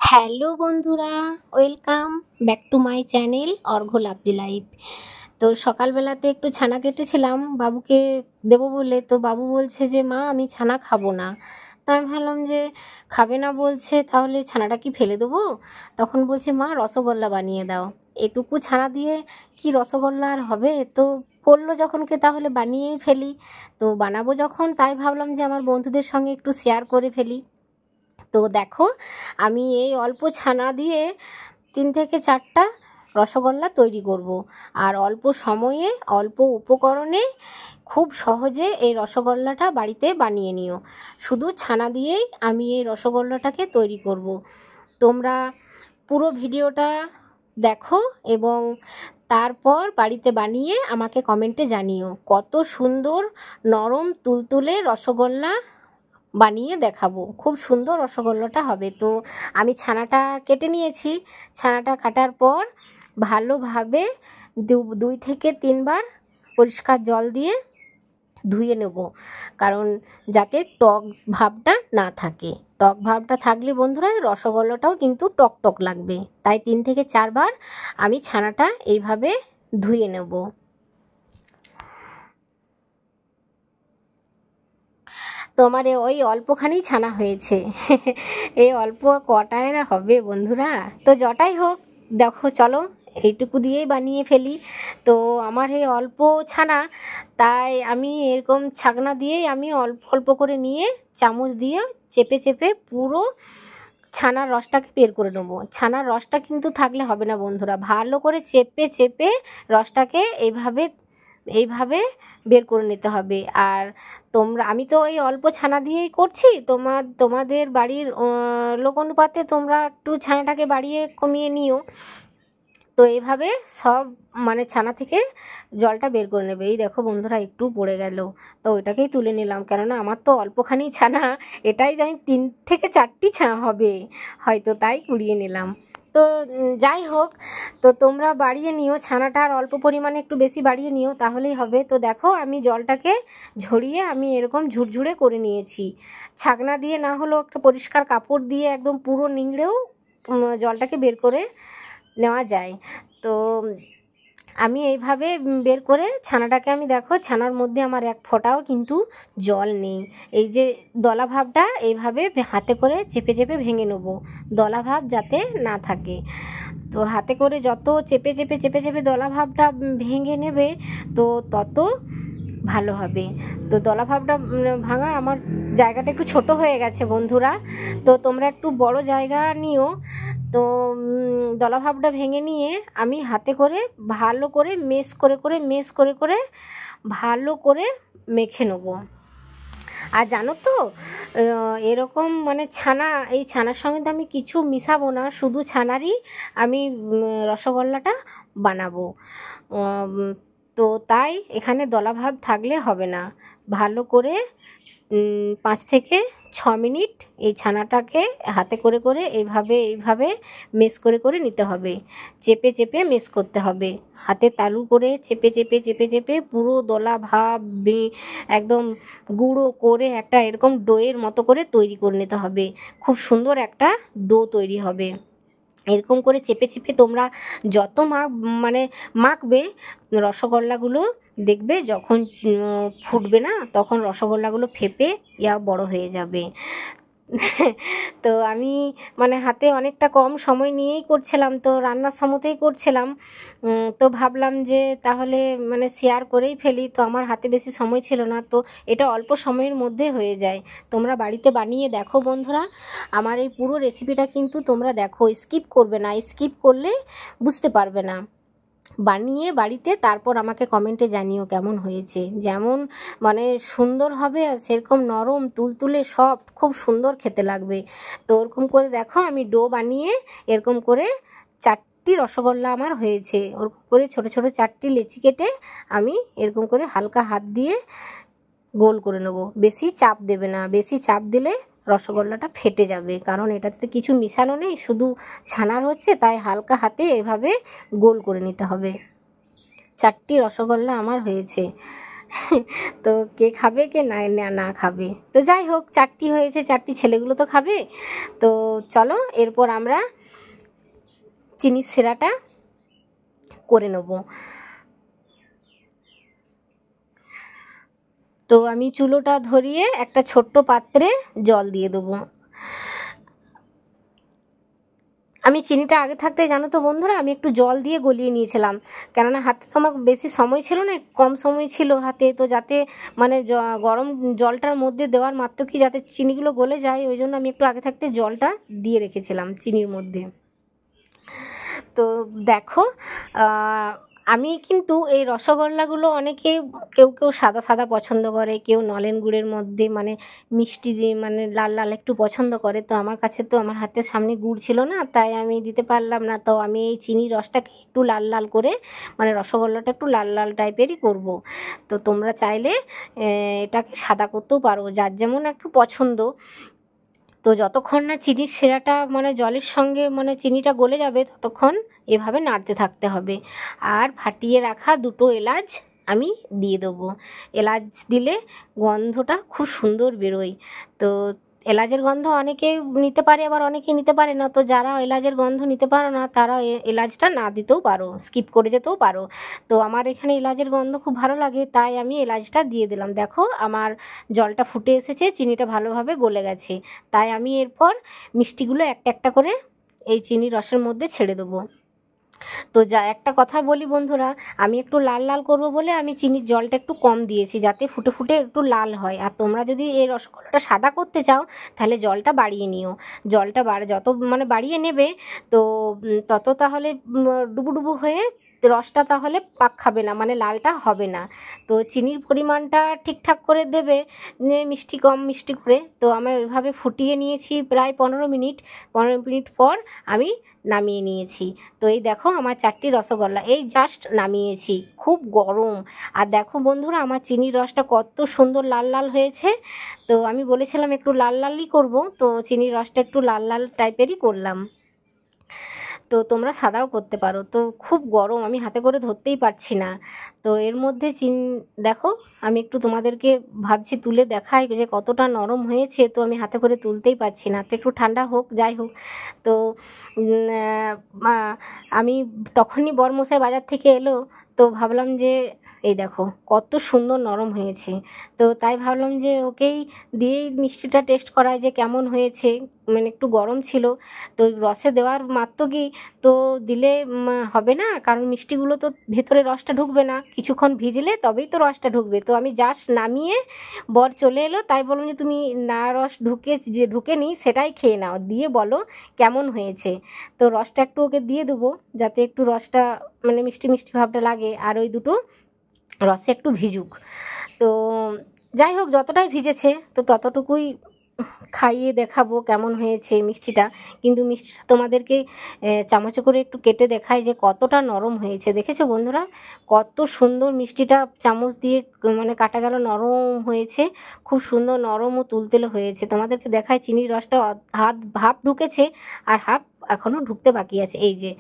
Hello বন্ধুরা, welcome back to my channel Arghya lovely life. তো সকালবেলাতে একটু ছানা কেটেছিলাম বাবুকে দেবো বলে। তো বাবু বলছে যে মা আমি ছানা খাবো না। তো আমি ভাবলাম যে খাবে না বলছে, তাহলে ছানাটা কি ফেলে দেবো? তখন বলছে মা রসগোল্লা বানিয়ে দাও। এটুকু ছানা দিয়ে কি রসগোল্লা আর হবে? তো বললো যখনকে তাহলে বানিয়েই ফেলি। তো বানাবো যখন, তাই ভাবলাম যে আমার বন্ধুদের সঙ্গে একটু শেয়ার করে ফেলি। তো দেখো, আমি এই অল্প ছানা দিয়ে 3 থেকে 4টা রসগোল্লা তৈরি করব। আর অল্প সময়ে অল্প উপকরণে খুব সহজে এই রসগোল্লাটা বাড়িতে বানিয়ে নিও। শুধু ছানা দিয়েই আমি এই রসগোল্লাটাকে তৈরি করব। তোমরা পুরো ভিডিওটা দেখো এবং তারপর বাড়িতে বানিয়ে আমাকে কমেন্টে জানিও কত সুন্দর নরম তুলতুলে রসগোল্লা বানিয়ে দেখাবো। খুব সুন্দর রসগোল্লাটা হবে। তো আমি ছানাটা কেটে নিয়েছি। ছানাটা কাটার পর ভালোভাবে 2 থেকে 3 বার পরিষ্কার জল দিয়ে ধুয়ে নেব, কারণ যাতে টক ভাবটা না থাকে। টক ভাবটা থাকলে বন্ধুরা রসগোল্লাটাও কিন্তু টক টক লাগবে। তাই 3 থেকে 4 বার আমি ছানাটা এইভাবে ধুয়ে নেব। তো আমার ওই অল্পখানি ছানা হয়েছে। এই অল্প কটায় না হবে বন্ধুরা? তো যটাই হোক, দেখো চলো এইটুকু দিয়েই বানিয়ে ফেলি। তো আমার এই অল্প ছানা, তাই আমি এরকম ছাকনা দিয়েই আমি অল্প অল্প করে নিয়ে চামচ দিয়ে চেপে চেপে পুরো ছানার রসটাকে বের করে নেবো। ছানার রসটা কিন্তু থাকলে হবে না বন্ধুরা, ভালো করে চেপে চেপে রসটাকে এইভাবে এইভাবে বের করে নিতে হবে। আর আমি তো এই অল্প ছানা দিয়েই করছি। তোমাদের বাড়ির লোক অনুপাতে তোমরা একটু ছানাটাকে বাড়িয়ে কমিয়ে নিও। তো এইভাবে সব ছানা থেকে জলটা বের করে নেবে। এই দেখো বন্ধুরা, একটু পড়ে গেল, তো ওইটাকেই তুলে নিলাম, কেননা আমার তো অল্পখানি ছানা। এটাই জানি 3 থেকে 4টি ছানা হবে হয়তো, তাই কুড়িয়ে নিলাম। তো যাই হোক, তো তোমরা বাড়িয়ে নিও ছানাটা, আর অল্প পরিমাণে একটু বেশি বাড়িয়ে নিও, তাহলেই হবে। তো দেখো আমি জলটাকে ঝরিয়ে আমি এরকম ঝুরঝুরে করে নিয়েছি। ছাকনা দিয়ে না হলেও একটা পরিষ্কার কাপড় দিয়ে একদম পুরো নিংড়েও জলটাকে বের করে নেওয়া যায়। তো আমি এইভাবে বের করে ছানাটাকে, আমি দেখো ছানার মধ্যে আমার এক ফোঁটাও কিন্তু জল নেই। এই যে দলা ভাবটা এইভাবে হাতে করে চেপে চেপে ভেঙে নেব, দলা ভাব যাতে না থাকে। তো হাতে করে যত চেপে চেপে চেপে চেপে দলা ভাবটা ভেঙে নেবে, তো তত ভালো হবে। তো দলা ভাবটা ভাঙা আমার জায়গাটা একটু ছোট হয়ে গেছে বন্ধুরা, তো তোমরা একটু বড় জায়গা নিও। তো দলা ভাবটা ভেঙে নিয়ে আমি হাতে করে ভালো করে মেশ করে ভালো করে মেখে নেবো। আর জানো তো, এরকম ছানা, এই ছানার সঙ্গে তো আমি কিছু মিশাবো না, শুধু ছানারই আমি রসগোল্লাটা বানাবো। তো তাই এখানে দলাভাব থাকলে হবে না। ভালো করে 5 থেকে 6 মিনিট এই ছানাটাকে হাতে করে করে এইভাবে মেশ করে নিতে হবে। চেপে চেপে মেশ করতে হবে, হাতে তালু করে চেপে চেপে চেপে চেপে পুরো দলা ভাব একদম গুঁড়ো করে একটা এরকম ডোয়ের মতো করে তৈরি করে নিতে হবে। খুব সুন্দর একটা ডো তৈরি হবে। এরকম করে চেপে চেপে তোমরা যত মাখবে রসগোল্লাগুলো, দেখবে যখন ফুটবে না তখন রসগোল্লাগুলো ফেপে বড় হয়ে যাবে। তো আমি হাতে অনেকটা কম সময় নিয়েই করছিলাম, তো রান্নার সময়তেই করছিলাম। তো ভাবলাম যে তাহলে শেয়ার করেই ফেলি। তো আমার হাতে বেশি সময় ছিল না, তো এটা অল্প সময়ের মধ্যে হয়ে যায়। তোমরা বাড়িতে বানিয়ে দেখো বন্ধুরা। আমার এই পুরো রেসিপিটা কিন্তু তোমরা দেখো, স্কিপ করবে না, স্কিপ করলে বুঝতে পারবে না। বানিয়ে বাড়িতে তারপর আমাকে কমেন্টে জানিও কেমন হয়েছে। যেমন সুন্দর হবে আর সেরকম নরম তুলতুলে সফট, খুব সুন্দর খেতে লাগবে। তো ওরকম করে দেখো আমি ডো বানিয়ে এরকম করে 4টি রসগোল্লা আমার হয়েছে। ওরকম করে ছোট ছোট 4টি লেচি কেটে আমি এরকম করে হালকা হাত দিয়ে গোল করে নেব। বেশি চাপ দেবে না, বেশি চাপ দিলে রসগোল্লাটা ফেটে যাবে, কারণ এটাতে কিছু মিশানো নেই, শুধু ছানার হচ্ছে, তাই হালকা হাতে এভাবে গোল করে নিতে হবে। 4টি রসগোল্লা আমার হয়েছে। তো কে খাবে কে না না না খাবে। তো যাই হোক, 4টি হয়েছে, 4টি ছেলেগুলো তো খাবে। তো চলো এরপর আমরা চিনির সিরাটা করে নেব। তো আমি চুলোটা ধরিয়ে একটা ছোট্ট পাত্রে জল দিয়ে দেবো। আমি চিনিটা আগে থাকতে জানো তো বন্ধুরা, আমি একটু জল দিয়ে গলিয়ে নিয়েছিলাম, কেননা হাতে তো আমার বেশি সময় ছিল না, কম সময় ছিল হাতে, তো যাতে মানে গরম জলটার মধ্যে দেওয়ার মাত্র কি যাতে চিনিগুলো গলে যায়, ওই জন্য আমি একটু আগে থাকতে জলটা দিয়ে রেখেছিলাম চিনির মধ্যে। তো দেখো, আমি কিন্তু এই রসগোল্লাগুলো অনেকে, কেউ কেউ সাদা সাদা পছন্দ করে, কেউ নলেন গুড়ের মধ্যে মানে মিষ্টি দিয়ে মানে লাল লাল একটু পছন্দ করে। তো আমার কাছে তো আমার হাতের সামনে গুড় ছিল না, তাই আমি দিতে পারলাম না। তো আমি এই চিনির রসটাকে একটু লাল লাল করে মানে রসগোল্লাটা একটু লাল লাল টাইপেরই করব। তো তোমরা চাইলে এটাকে সাদা করতেও পারো, যার যেমন একটু পছন্দ। তো যতক্ষণ না চিনির শিরাটা মানে জলের সঙ্গে মানে চিনিটা গলে যাবে, ততক্ষণ এভাবে নাড়তে থাকতে হবে। আর ফাটিয়ে রাখা 2টো এলাচ আমি দিয়ে দেবো। এলাচ দিলে গন্ধটা খুব সুন্দর বেরোয়। তো এলাচের গন্ধ অনেকে নিতে পারে, আবার অনেকে নিতে পারে না। তো যারা এলাচের গন্ধ নিতে পারো না, তারা এলাচটা না দিতেও পারো, স্কিপ করে যেতেও পারো। তো আমার এখানে এলাচের গন্ধ খুব ভালো লাগে, তাই আমি এলাচটা দিয়ে দিলাম। দেখো আমার জলটা ফুটে এসেছে, চিনিটা ভালোভাবে গলে গেছে। তাই আমি এরপর মিষ্টিগুলো একটা একটা করে এই চিনির রসের মধ্যে ছেড়ে দেবো। তো যা একটা কথা বলি বন্ধুরা, আমি একটু লাল লাল করব বলে আমি চিনির জলটা একটু কম দিয়েছি, যাতে ফুটে ফুটে একটু লাল হয়। আর তোমরা যদি এই রসগোল্লাটা সাদা করতে চাও, তাহলে জলটা বাড়িয়ে নিও। জলটা যত মানে বাড়িয়ে নেবে, তো তত তাহলে ডুবু ডুবু হয়ে রসটা তাহলে পাক খাবে না, মানে লালটা হবে না। তো চিনির পরিমাণটা ঠিকঠাক করে দেবে, মিষ্টি কম মিষ্টি করে। তো আমি ওইভাবে ফুটিয়ে নিয়েছি প্রায় 15 মিনিট। 15 মিনিট পর আমি নামিয়ে নিয়েছি। তো এই দেখো আমার 4টি রসগোল্লা এই জাস্ট নামিয়েছি, খুব গরম। আর দেখো বন্ধুরা, আমার চিনির রসটা কত সুন্দর লাল লাল হয়েছে। তো আমি বলেছিলাম একটু লাল লালই করব, তো চিনির রসটা একটু লাল লাল টাইপেরই করলাম। তো তোমরা সাদাও করতে পারো। তো খুব গরম, আমি হাতে করে ধরতেই পারছি না। তো এর মধ্যে দেখো, আমি একটু তোমাদেরকে ভাবছি তুলে দেখাই যে কতটা নরম হয়েছে। তো আমি হাতে করে তুলতেই পারছি না। তো একটু ঠান্ডা হোক, যাই হোক। তো আমি তখনই বরমশাই বাজার থেকে এলো, তো ভাবলাম যে এই দেখো কত সুন্দর নরম হয়েছে। তো তাই ভাবলাম যে ওকেই দিয়েই মিষ্টিটা টেস্ট করায় যে কেমন হয়েছে। মানে একটু গরম ছিল, তো রসে দেওয়ার মাত্র কি তো দিলে হবে না, কারণ মিষ্টিগুলো তো ভেতরে রসটা ঢুকবে না, কিছুক্ষণ ভিজলে তবেই তো রসটা ঢুকবে। তো আমি জাস্ট নামিয়ে বর চলে এলো, তাই বললাম যে তুমি না রস ঢুকেনি সেটাই খেয়ে নাও, দিয়ে বলো কেমন হয়েছে। তো রসটা একটু ওকে দিয়ে দেবো, যাতে একটু রসটা মানে মিষ্টি মিষ্টি ভাবটা লাগে, আর ওই দুটো রসে একটু ভিজুক। তো যাই হোক, যতটাই ভিজেছে তো ততটুকুই খাইয়ে দেখাবো কেমন হয়েছে মিষ্টিটা। কিন্তু মিষ্টিটা তোমাদেরকে চামচে করে একটু কেটে দেখাই যে কতটা নরম হয়েছে। দেখেছো বন্ধুরা, কত সুন্দর মিষ্টিটা চামচ দিয়ে মানে কাটা গেল, নরম হয়েছে, খুব সুন্দর নরম ও তুলতুলে হয়েছে। তোমাদেরকে দেখায় চিনির রসটা হাফ ঢুকেছে, আর হাফ এখনও ঢুকতে বাকি আছে, এই যে।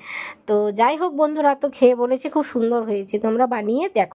তো যাই হোক বন্ধুরা, তো খেয়ে বলেছে খুব সুন্দর হয়েছে, তোমরা বানিয়ে দেখো।